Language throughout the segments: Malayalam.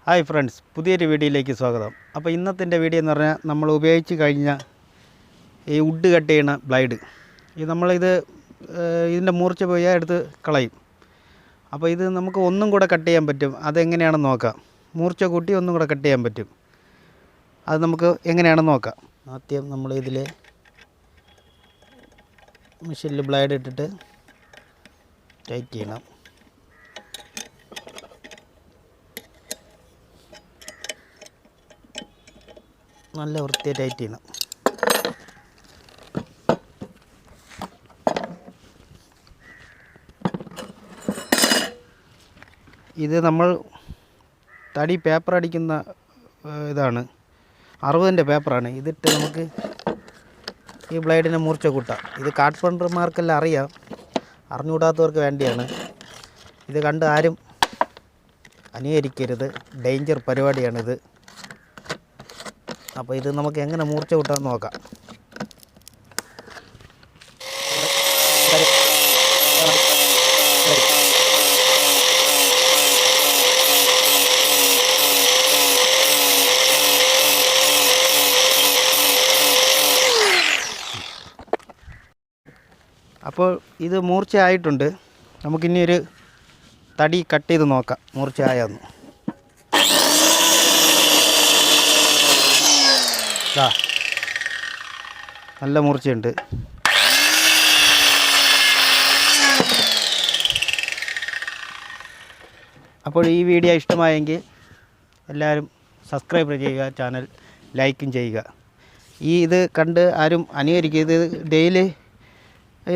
ഹായ് ഫ്രണ്ട്സ്, പുതിയൊരു വീഡിയോയിലേക്ക് സ്വാഗതം. അപ്പോൾ ഇന്നത്തെ വീഡിയോ എന്ന് പറഞ്ഞാൽ നമ്മൾ ഉപയോഗിച്ച് കഴിഞ്ഞ ഈ വുഡ് കട്ട് ചെയ്യുന്ന ബ്ലേഡ്. ഇതിൻ്റെ മൂർച്ച പോയാൽ എടുത്ത് കളയും. അപ്പോൾ ഇത് നമുക്ക് ഒന്നും കൂടെ കട്ട് ചെയ്യാൻ പറ്റും. അതെങ്ങനെയാണെന്ന് നോക്കാം. മൂർച്ച കൂട്ടി ഒന്നും കൂടെ കട്ട് ചെയ്യാൻ പറ്റും. അത് നമുക്ക് എങ്ങനെയാണെന്ന് നോക്കാം. ആദ്യം നമ്മൾ ഇതിൽ മെഷീനിൽ ബ്ലേഡ് ഇട്ടിട്ട് ടൈറ്റ് ചെയ്യണം. നല്ല വൃത്തിയായി ടൈറ്റ് ചെയ്യണം. ഇത് നമ്മൾ തടി പേപ്പർ അടിക്കുന്ന ഇതാണ്, 60-ൻ്റെ പേപ്പറാണ്. ഇതിട്ട് നമുക്ക് ഈ ബ്ലേഡിനെ മൂർച്ച കൂട്ടാം. ഇത് കാർപ്പൻ്റർമാർക്കെല്ലാം അറിയാം, അറിഞ്ഞുകൂടാത്തവർക്ക് വേണ്ടിയാണ്. ഇത് കണ്ട് ആരും അനുകരിക്കരുത്, ഡേഞ്ചർ പരിപാടിയാണിത്. അപ്പോൾ ഇത് നമുക്ക് എങ്ങനെ മൂർച്ച കൂട്ടാമെന്ന് നോക്കാം. അപ്പോൾ ഇത് മൂർച്ചയായിട്ടുണ്ട്. നമുക്കിനി ഒരു തടി കട്ട് ചെയ്ത് നോക്കാം മൂർച്ചയായെന്ന്. നല്ല മൂർച്ചയുണ്ട്. അപ്പോൾ ഈ വീഡിയോ ഇഷ്ടമായെങ്കിൽ എല്ലാവരും സബ്സ്ക്രൈബ് ചെയ്യുക, ചാനൽ ലൈക്കും ചെയ്യുക. ഇത് കണ്ട് ആരും അനുകരിക്കുക. ഇത് ഡെയിലി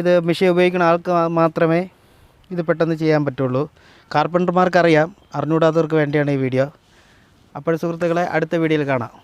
ഇത് മെഷീൻ ഉപയോഗിക്കുന്ന ആൾക്ക് മാത്രമേ ഇത് പെട്ടെന്ന് ചെയ്യാൻ പറ്റുള്ളൂ. കാർപ്പൻ്റർമാർക്കറിയാം, അറിഞ്ഞുകൂടാത്തവർക്ക് വേണ്ടിയാണ് ഈ വീഡിയോ. അപ്പോൾ സുഹൃത്തുക്കളെ, അടുത്ത വീഡിയോയിൽ കാണാം.